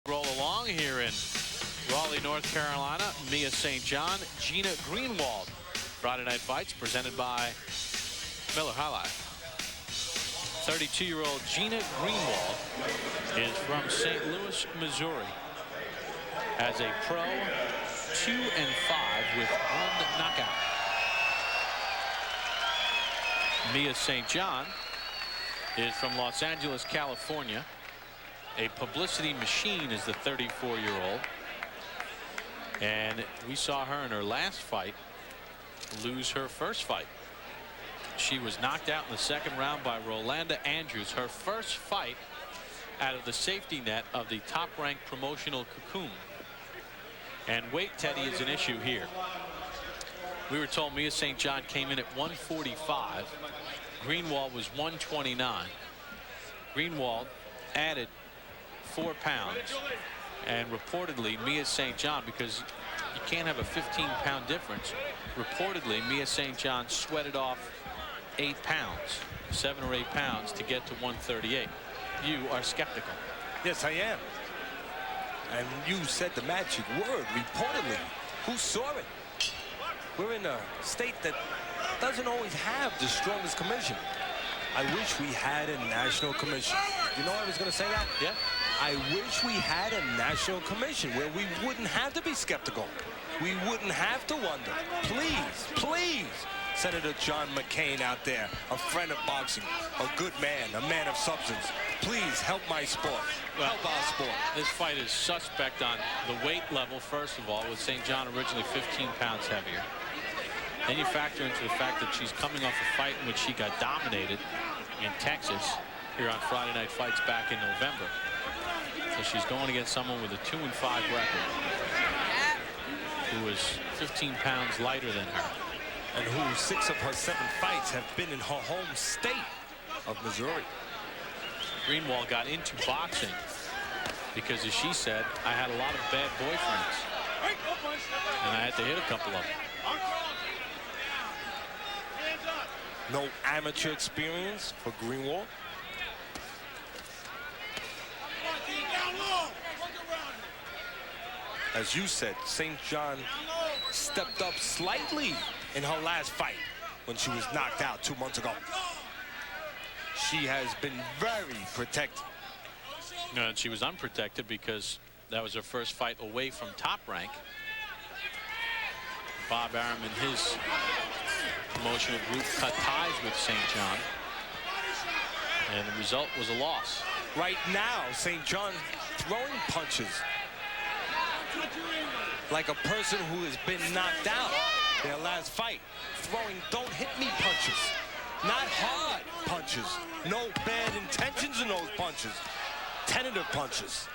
Roll along here in Raleigh, North Carolina. Mia St. John, Gina Greenwald. Friday Night Fights presented by Miller High Life. 32-year-old Gina Greenwald is from St. Louis, Missouri. As a pro, 2-5 with 1 knockout. Mia St. John is from Los Angeles, California. A publicity machine is the 34-year-old. And we saw her in her last fight lose her first fight. She was knocked out in the second round by Rolanda Andrews. Her first fight out of the safety net of the top-ranked promotional cocoon. And weight, Teddy, is an issue here. We were told Mia St. John came in at 145. Greenwald was 129. Greenwald added 4 pounds, and reportedly Mia St. John, because you can't have a 15-pound difference, reportedly Mia St. John sweated off 8 pounds, 7 or 8 pounds to get to 138. You are skeptical. Yes, I am. And you said the magic word, reportedly. Who saw it? We're in a state that doesn't always have the strongest commission. I wish we had a national commission. You know I was going to say that? Yeah. I wish we had a national commission where we wouldn't have to be skeptical. We wouldn't have to wonder. Please, please, Senator John McCain out there, a friend of boxing, a good man, a man of substance. Please help my sport. Well, help our sport. This fight is suspect on the weight level, first of all, with St. John originally 15 pounds heavier. Then you factor into the fact that she's coming off a fight in which she got dominated in Texas here on Friday Night Fights back in November. So she's going against someone with a 2-5 record who is 15 pounds lighter than her. And who 6 of her 7 fights have been in her home state of Missouri. Greenwald got into boxing because, as she said, I had a lot of bad boyfriends and I had to hit a couple of them. No amateur experience for Greenwald. As you said, St. John stepped up slightly in her last fight when she was knocked out 2 months ago. She has been very protected. And she was unprotected because that was her first fight away from Top Rank. Bob Arum and his promotional group cut ties with St. John, and the result was a loss. Right now, St. John throwing punches like a person who has been knocked out in their last fight. Throwing don't hit me punches, not hard punches. No bad intentions in those punches. Tentative punches.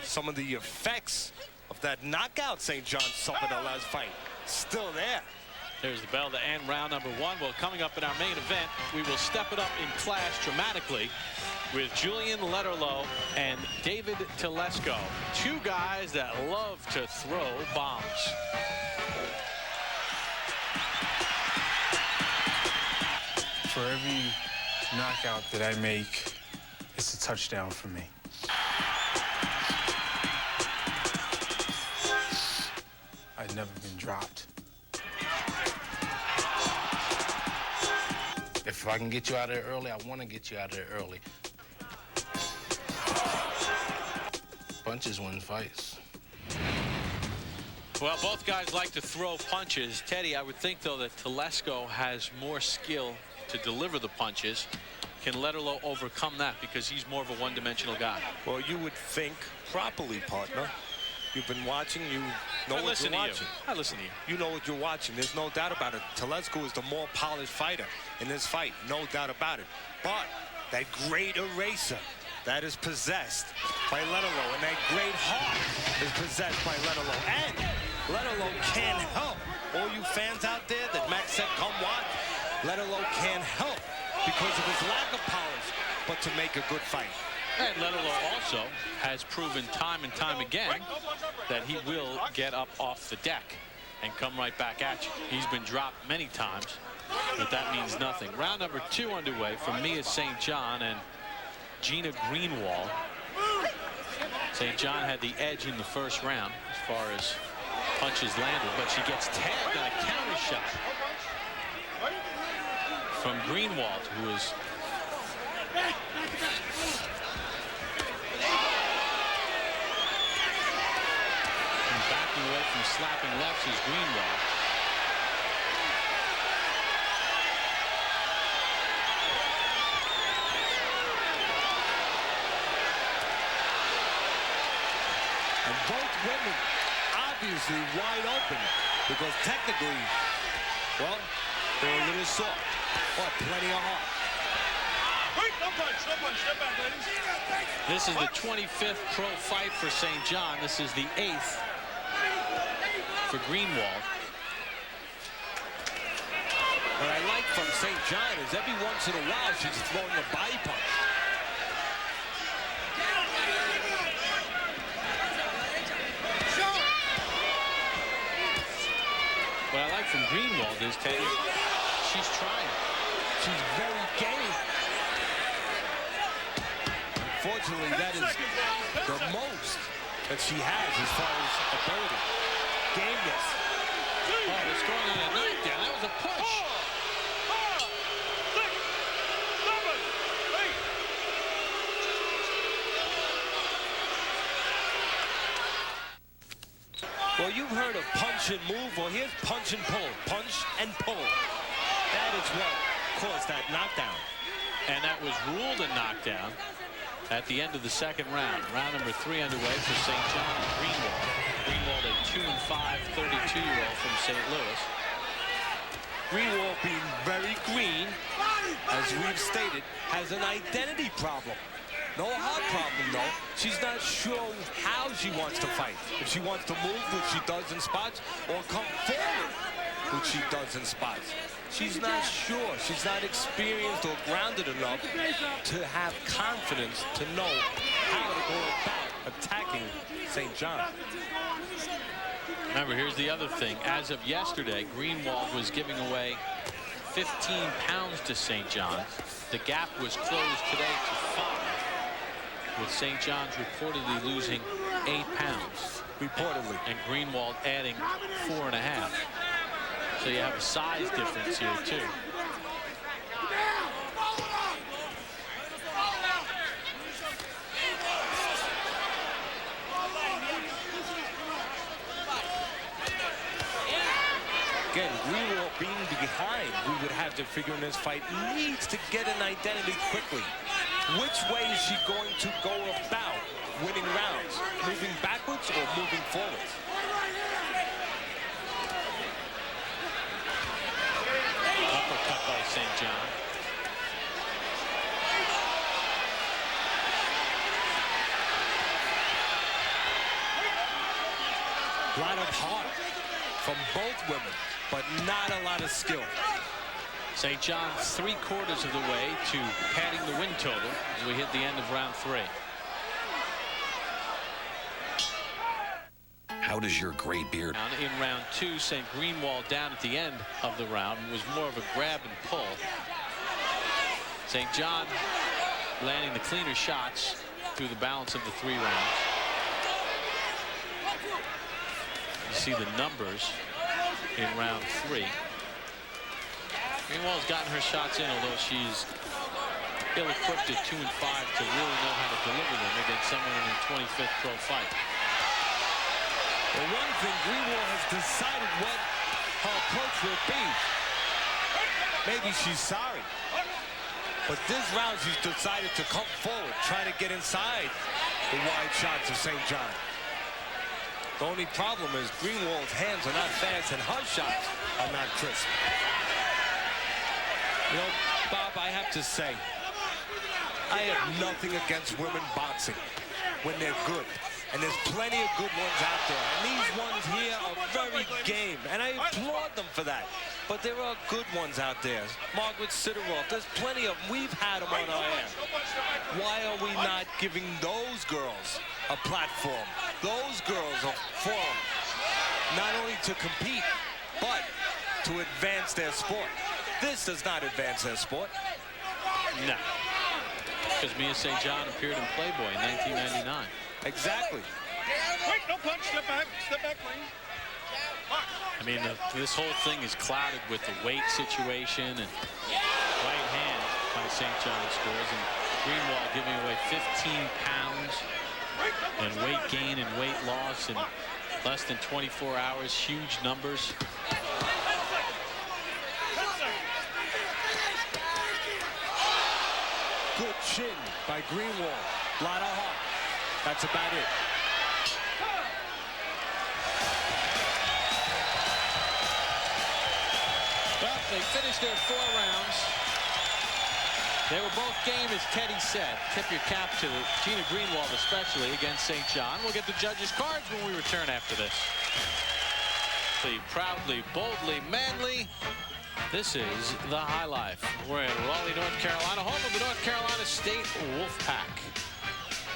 Some of the effects of that knockout St. John suffered in her last fight still there. There's the bell to end round number 1. Well, coming up in our main event, we will step it up in class dramatically with Julian Letterlow and David Telesco. 2 guys that love to throw bombs. For every knockout that I make, it's a touchdown for me. I've never been dropped. If I can get you out of there early, I want to get you out of there early. Punches win fights. Well, both guys like to throw punches. Teddy, I would think, though, that Telesco has more skill to deliver the punches. Can Letterlow overcome that because he's more of a one-dimensional guy? Well, you would think properly, partner. You've been watching. You know what you're watching. I listen to you. You know what you're watching. There's no doubt about it. Telesco is the more polished fighter in this fight. No doubt about it. But that great eraser that is possessed by Letterlow, and that great heart is possessed by Letterlow. And Letterlow can't help. All you fans out there that Max said come watch, Letterlow can't help because of his lack of polish, but to make a good fight. And Letterlow also has proven time and time again that he will get up off the deck and come right back at you. He's been dropped many times, but that means nothing. Round number 2 underway from Mia St. John, and Gina Greenwald. St. John had the edge in the first round as far as punches landed, but she gets tagged on a counter shot from Greenwald, who is backing away from slapping lefts is Greenwald. And both women obviously wide open because technically, well, they're a little soft, but plenty of heart. No punch, step back, ladies. This is the 25th pro fight for St. John. This is the 8th for Greenwald. What I like from St. John is every once in a while she's throwing a body punch. What I like from Greenwald is, Teddy, she's trying. She's very game. Unfortunately, that is the most that she has as far as ability. Gameness. Oh, it's going on a knockdown. That was a push. 4, 6, 7, 8. Well, you've heard of punch and move. Well, here's punch and pull. Punch and pull. That is what caused that knockdown. And that was ruled a knockdown at the end of the second round. Round number 3 underway for St. John and Greenwald. Greenwald, a 2-5 32-year-old from St. Louis. Greenwald, being very green, as we've stated, has an identity problem. No heart problem, though. She's not sure how she wants to fight. If she wants to move, which she does in spots, or come forward, which she does in spots. She's not sure. She's not experienced or grounded enough to have confidence to know how to go about attacking St. John. Remember, here's the other thing. As of yesterday, Greenwald was giving away 15 pounds to St. John's. The gap was closed today to 5, with St. John's reportedly losing 8 pounds. Reportedly. And Greenwald adding 4.5. So you have a size difference here, too. Again, Greenwald being behind, we would have to figure in this fight, needs to get an identity quickly. Which way is she going to go about winning rounds? Moving backwards or moving forwards? Uppercut by St. John. A lot of heart from both women, but not a lot of skill. St. John's 3/4 of the way to padding the win total as we hit the end of round 3. How does your gray beard? In round 2, St. Greenwald down at the end of the round was more of a grab and pull. St. John landing the cleaner shots through the balance of the 3 rounds. You see the numbers in round 3. Greenwald's gotten her shots in, although she's ill-equipped at 2-5 to really know how to deliver them against someone in her 25th pro fight. Well, one thing, Greenwald has decided what her approach will be. Maybe she's sorry. But this round, she's decided to come forward, try to get inside the wide shots of St. John. The only problem is Greenwald's hands are not fast and her shots are not crisp. You know, Bob, I have to say, I have nothing against women boxing when they're good. And there's plenty of good ones out there. And these ones here are very game. And I applaud them for that. But there are good ones out there. Margaret Sidoroff, there's plenty of them. We've had them on our air. Why are we not giving those girls a platform? Those girls a forum. Not only to compete, but to advance their sport. This does not advance their sport. No. Because Mia St. John appeared in Playboy in 1999. Exactly. Wait, no punch. Step back, please. I mean, this whole thing is clouded with the weight situation, and right hand by St. John scores, and Greenwald giving away 15 pounds in weight gain and weight loss in less than 24 hours. Huge numbers. Good chin by Greenwald. Lot of heart. That's about it. Well, they finished their 4 rounds. They were both game, as Teddy said. Tip your cap to Gina Greenwald, especially against St. John. We'll get the judges' cards when we return after this. Proudly, boldly, manly. This is the High Life. We're in Raleigh, North Carolina, home of the North Carolina State Wolfpack.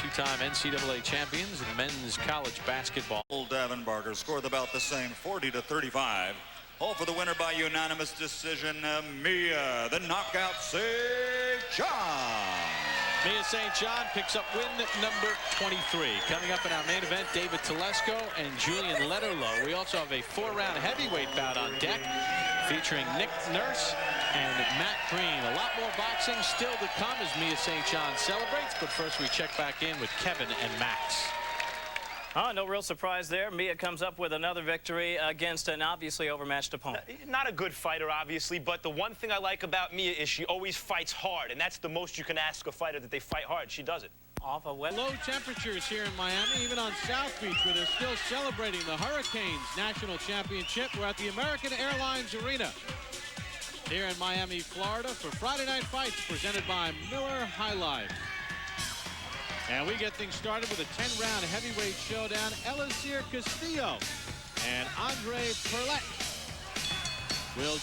Two-time NCAA champions in men's college basketball. Davin Barker scored about the same, 40-35. All for the winner by unanimous decision, Mia, the knockout St. John. Mia St. John picks up win number 23. Coming up in our main event, David Telesco and Julian Letterlow. We also have a 4-round heavyweight bout on deck featuring Nick Nurse and Matt Green. A lot more boxing still to come as Mia St. John celebrates. But first we check back in with Kevin and Max. No real surprise there. Mia comes up with another victory against an obviously overmatched opponent. Not a good fighter, obviously, but the one thing I like about Mia is she always fights hard, and that's the most you can ask a fighter, that they fight hard. She does it. Off a wet. Low temperatures here in Miami, even on South Beach, where they're still celebrating the Hurricanes National Championship. We're at the American Airlines Arena here in Miami, Florida, for Friday Night Fights presented by Miller High Life. And we get things started with a 10-round heavyweight showdown. Elisir Castillo and Andre Perlet will